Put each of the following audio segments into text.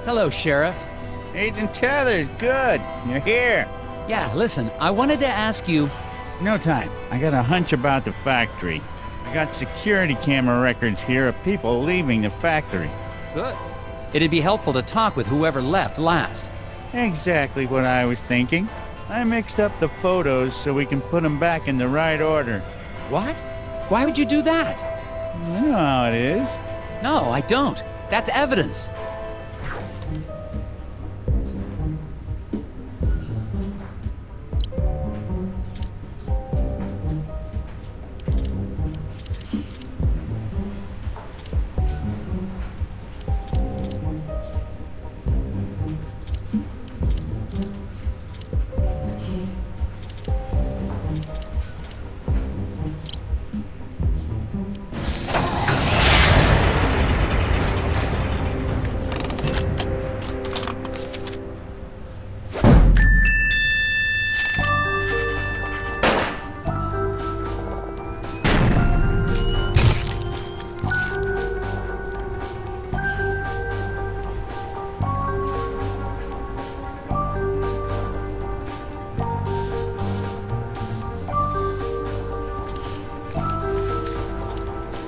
Hello, Sheriff. Agent Tethers, good. You're here. Yeah, listen, I wanted to ask you... No time. I got a hunch about the factory. I got security camera records here of people leaving the factory. Good. It'd be helpful to talk with whoever left last. Exactly what I was thinking. I mixed up the photos so we can put them back in the right order. What? Why would you do that? You know how it is. No, I don't. That's evidence.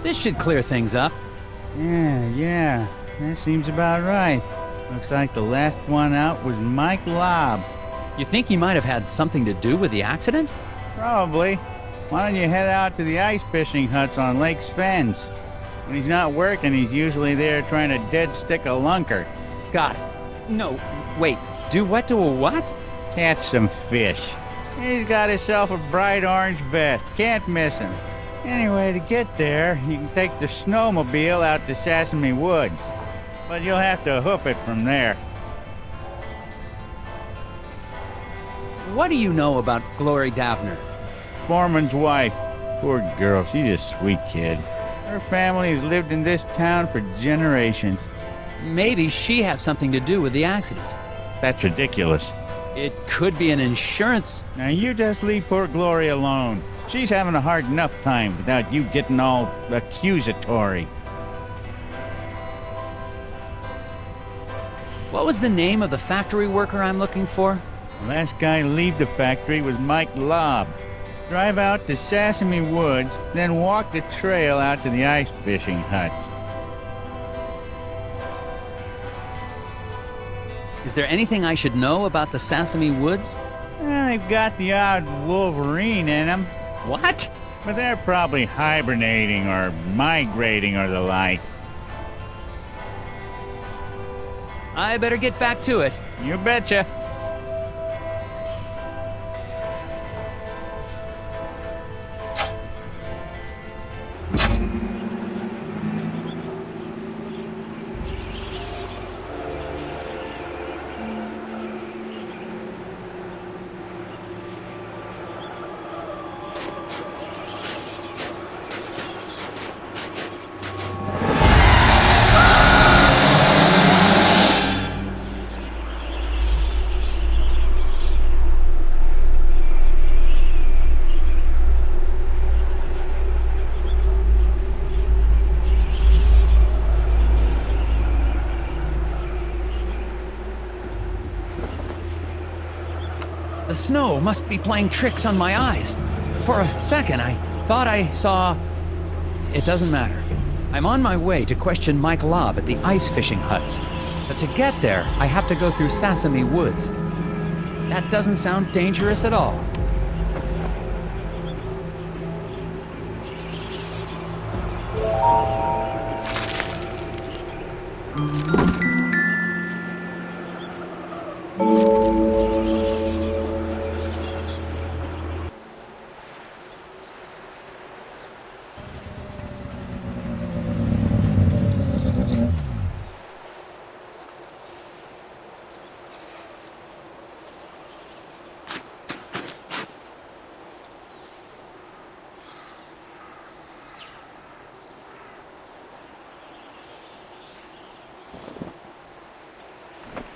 This should clear things up. Yeah, that seems about right. Looks like the last one out was Mike Lobb. You think he might have had something to do with the accident? Probably. Why don't you head out to the ice fishing huts on Lake Svens? When he's not working, he's usually there trying to dead stick a lunker. Got it. No, wait. Do what to a what? Catch some fish. He's got himself a bright orange vest. Can't miss him. Anyway, to get there, you can take the snowmobile out to Sesame Woods. But you'll have to hoof it from there. What do you know about Glory Davner? Foreman's wife. Poor girl, she's a sweet kid. Her family has lived in this town for generations. Maybe she has something to do with the accident. That's ridiculous. It could be an insurance... Now you just leave poor Glory alone. She's having a hard enough time without you getting all accusatory. What was the name of the factory worker I'm looking for? The last guy to leave the factory was Mike Lobb. Drive out to Sesame Woods, then walk the trail out to the ice fishing huts. Is there anything I should know about the Sesame Woods? Well, they've got the odd wolverine in them. What? But they're probably hibernating or migrating or the like. I better get back to it. You betcha. The snow must be playing tricks on my eyes. For a second, I thought I saw... It doesn't matter. I'm on my way to question Mike Lobb at the ice fishing huts. But to get there, I have to go through Sesame Woods. That doesn't sound dangerous at all.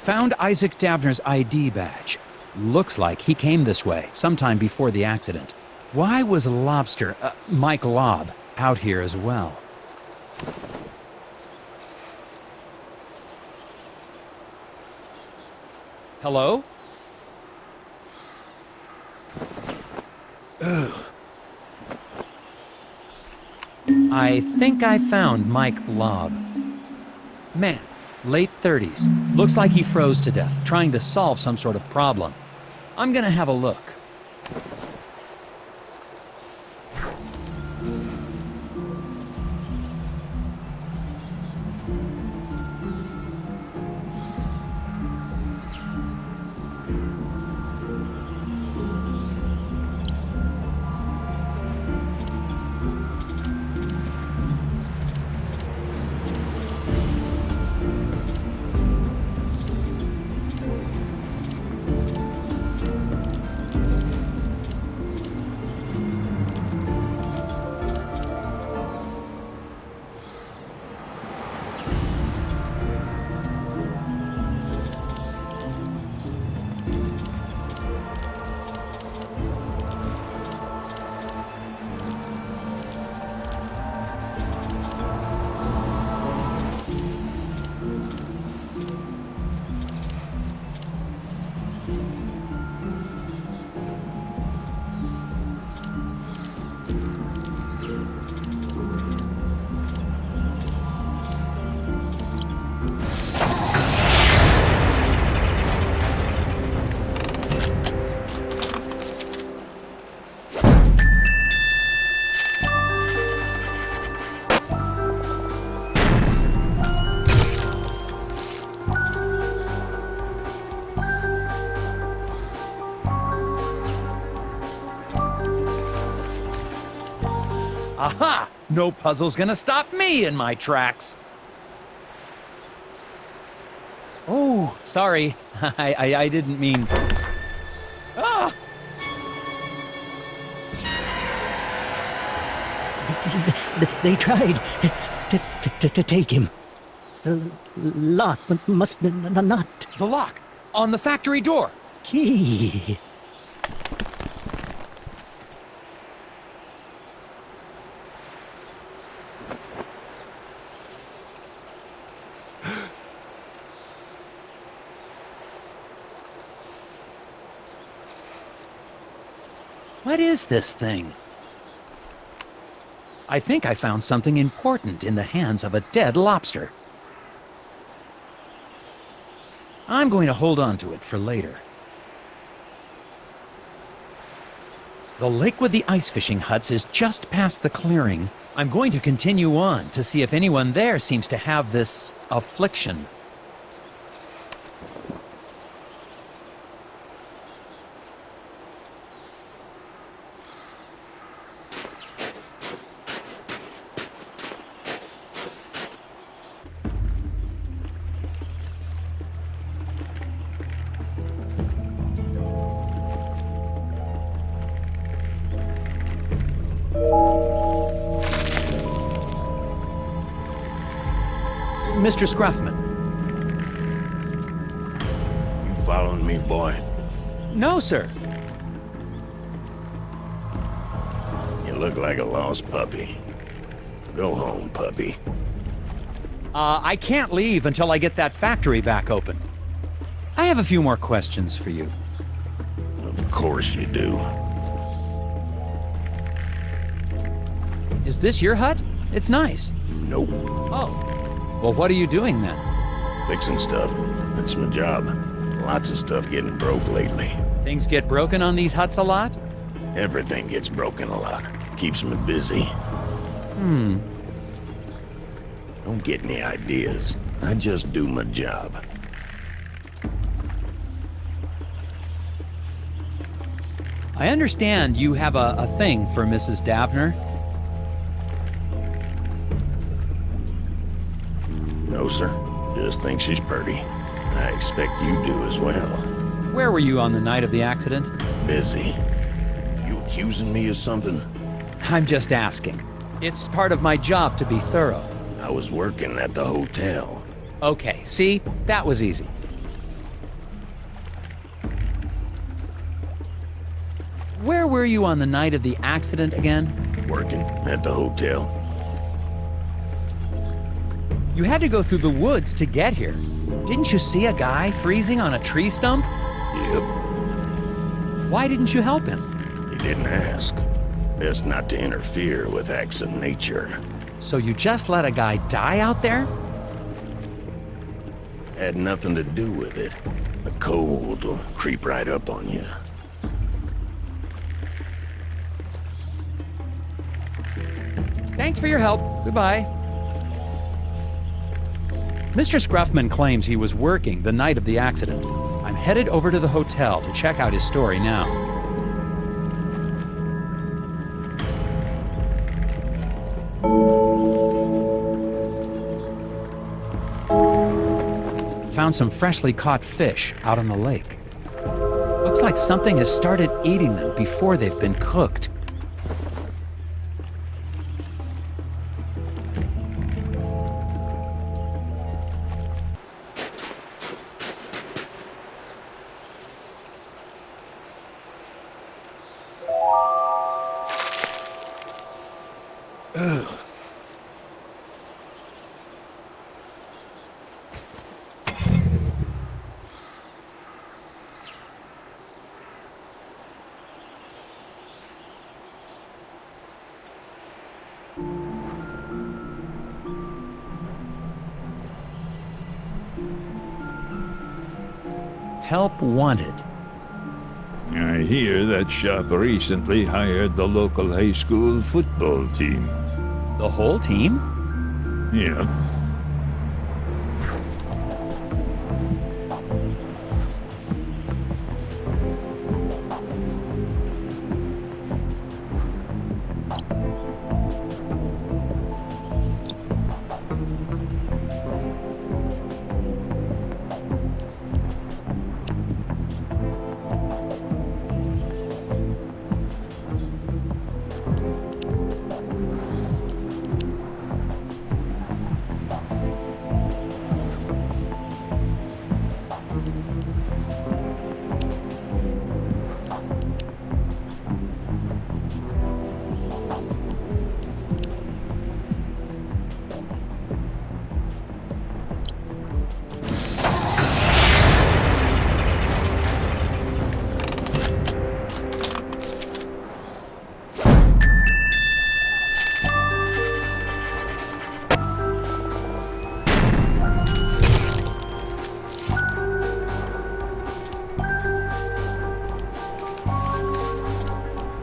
Found Isaac Davner's ID badge. Looks like he came this way sometime before the accident. Why was Mike Lobb, out here as well? Hello? I think I found Mike Lobb. Man, late 30s. Looks like he froze to death, trying to solve some sort of problem. I'm gonna have a look. Aha! No puzzle's gonna stop me in my tracks. Oh, sorry. I didn't mean... Ah! They tried to take him. The lock must not. The lock! On the factory door! Key. What is this thing? I think I found something important in the hands of a dead lobster. I'm going to hold on to it for later. The lake with the ice fishing huts is just past the clearing. I'm going to continue on to see if anyone there seems to have this affliction. Mr. Scruffman. You following me, boy? No, sir. You look like a lost puppy. Go home, puppy. I can't leave until I get that factory back open. I have a few more questions for you. Of course you do. Is this your hut? It's nice. Nope. Oh. Well, what are you doing then? Fixing stuff. That's my job. Lots of stuff getting broke lately. Things get broken on these huts a lot? Everything gets broken a lot. Keeps me busy. Don't get any ideas. I just do my job. I understand you have a thing for Mrs. Davner. No, sir. Just think she's pretty. I expect you do as well. Where were you on the night of the accident? Busy. You accusing me of something? I'm just asking. It's part of my job to be thorough. I was working at the hotel. Okay, see? That was easy. Where were you on the night of the accident again? Working at the hotel. You had to go through the woods to get here. Didn't you see a guy freezing on a tree stump? Yep, Why didn't you help him? he didn't ask. Best not to interfere with acts of nature. So you just let a guy die out there? Had nothing to do with it. The cold will creep right up on you. Thanks for your help. Goodbye. Mr. Scruffman claims he was working the night of the accident. I'm headed over to the hotel to check out his story now. Found some freshly caught fish out on the lake. Looks like something has started eating them before they've been cooked. Help wanted. I hear that shop recently hired the local high school football team. The whole team? Yeah.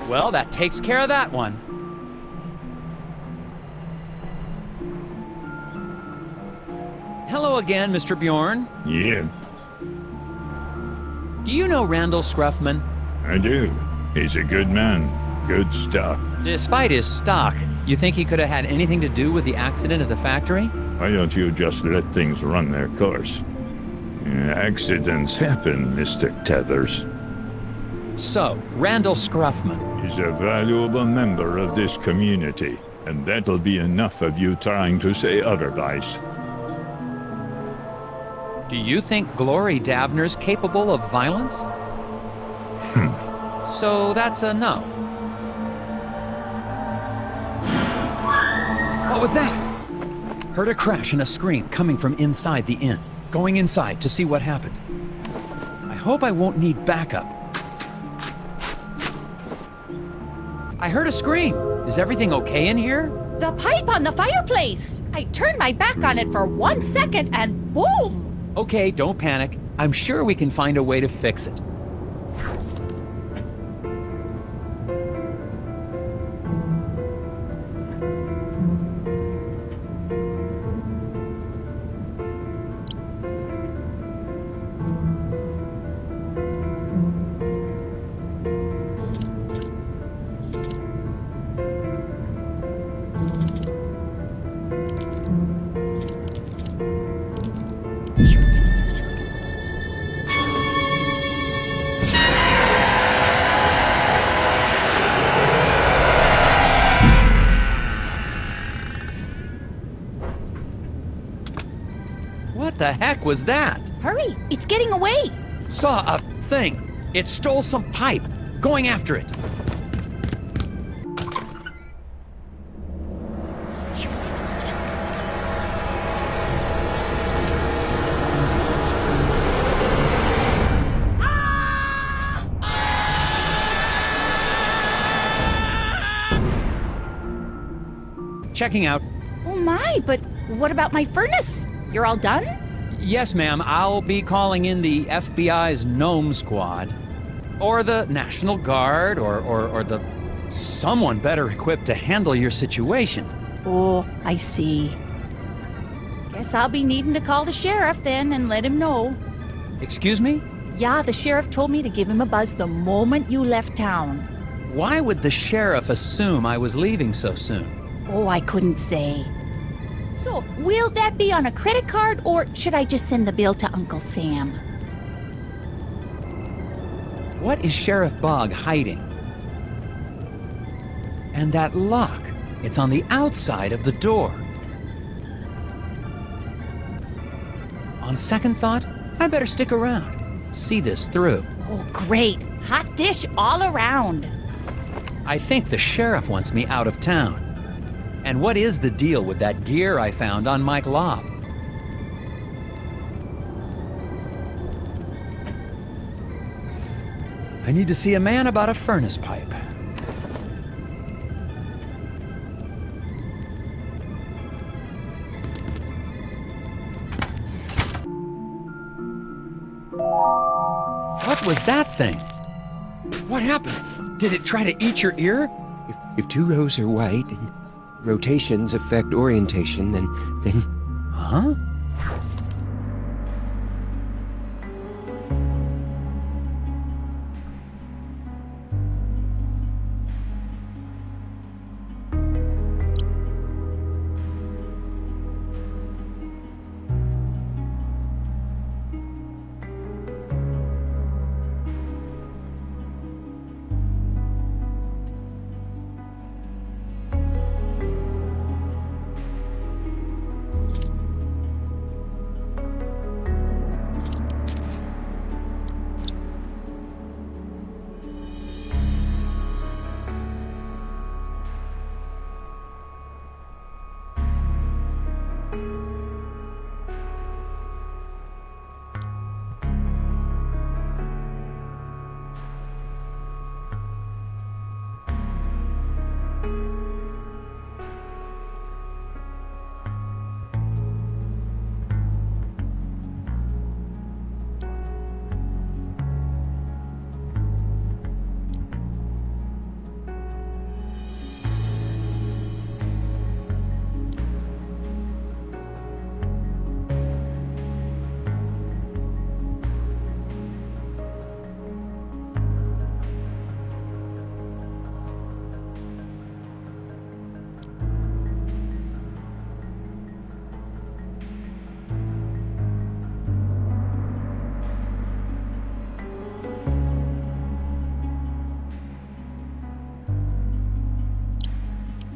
Well, that takes care of that one. Hello again, Mr. Bjorn. Yeah, Do you know Randall Scruffman? I do. He's a good man. Good stock. Despite his stock, you think he could have had anything to do with the accident at the factory? Why don't you just let things run their course? Accidents happen, Mr. Tethers. So, Randall Scruffman. He's a valuable member of this community, and that'll be enough of you trying to say otherwise. Do you think Glory Davner's capable of violence? So that's a no. What was that? Heard a crash and a scream coming from inside the inn. Going inside to see what happened. I hope I won't need backup. I heard a scream. Is everything okay in here? The pipe on the fireplace! I turned my back on it for 1 second and boom! Okay, don't panic. I'm sure we can find a way to fix it. What the heck was that? Hurry, it's getting away! Saw a thing. It stole some pipe. Going after it. Checking out. Oh my, but what about my furnace? You're all done? Yes, ma'am, I'll be calling in the FBI's Gnome Squad. Or the National Guard, or the... someone better equipped to handle your situation. Oh, I see. Guess I'll be needing to call the sheriff then and let him know. Excuse me? Yeah, the sheriff told me to give him a buzz the moment you left town. Why would the sheriff assume I was leaving so soon? Oh, I couldn't say. So, will that be on a credit card, or should I just send the bill to Uncle Sam? What is Sheriff Bog hiding? And that lock, it's on the outside of the door. On second thought, I better stick around, see this through. Oh, great. Hot dish all around. I think the sheriff wants me out of town. And what is the deal with that gear I found on Mike Lobb? I need to see a man about a furnace pipe. What was that thing? What happened? Did it try to eat your ear? If two rows are white and rotations affect orientation, then... Huh?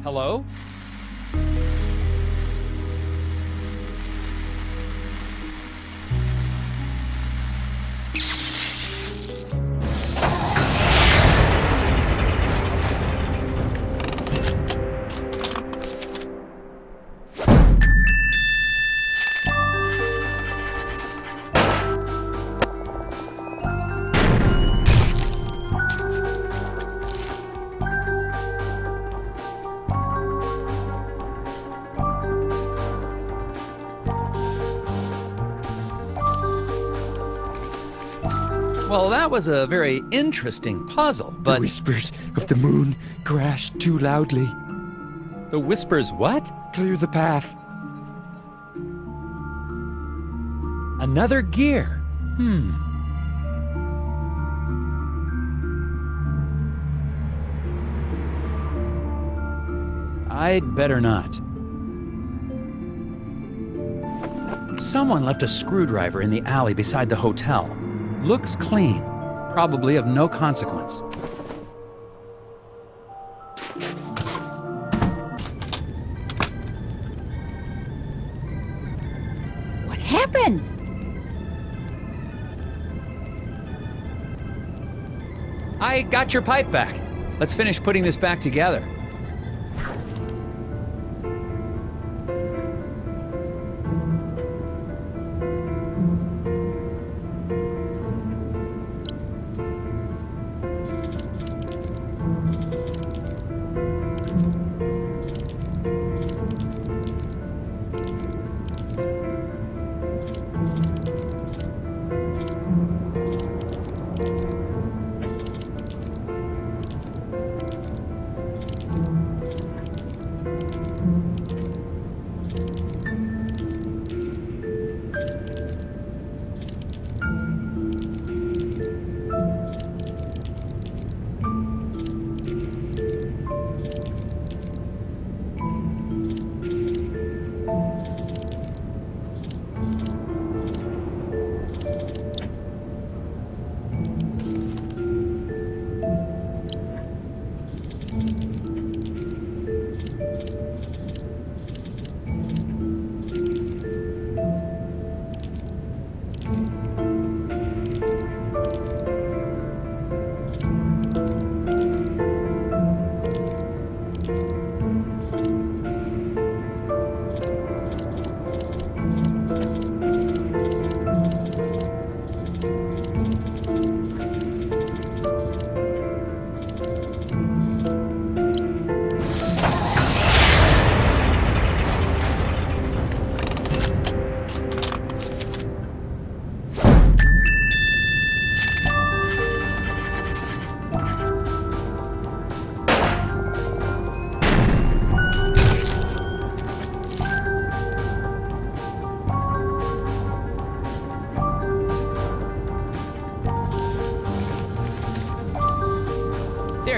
Hello? Well, that was a very interesting puzzle, The but... whispers of the moon crashed too loudly. The whispers what? Clear the path. Another gear. I'd better not. Someone left a screwdriver in the alley beside the hotel. Looks clean, probably of no consequence. What happened? I got your pipe back. Let's finish putting this back together.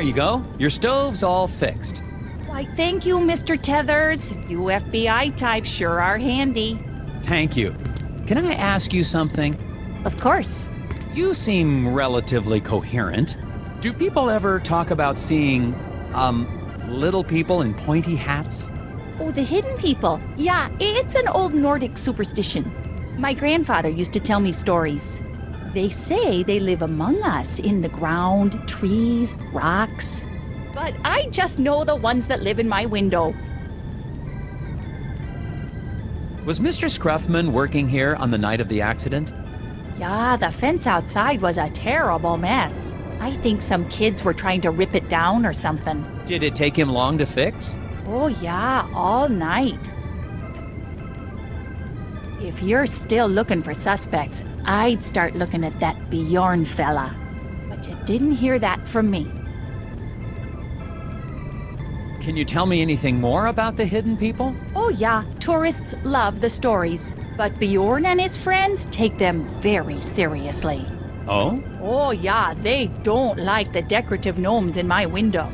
There you go. Your stove's all fixed. Why, thank you, Mr. Tethers. You FBI types sure are handy. Thank you. Can I ask you something? Of course. You seem relatively coherent. Do people ever talk about seeing, little people in pointy hats? Oh, the hidden people. Yeah, it's an old Nordic superstition. My grandfather used to tell me stories. They say they live among us in the ground, trees, rocks. But I just know the ones that live in my window. Was Mr. Scruffman working here on the night of the accident? Yeah, the fence outside was a terrible mess. I think some kids were trying to rip it down or something. Did it take him long to fix? Oh, yeah, all night. If you're still looking for suspects, I'd start looking at that Bjorn fella. But you didn't hear that from me. Can you tell me anything more about the hidden people? Oh, yeah, tourists love the stories. But Bjorn and his friends take them very seriously. Oh? Oh, yeah, they don't like the decorative gnomes in my window.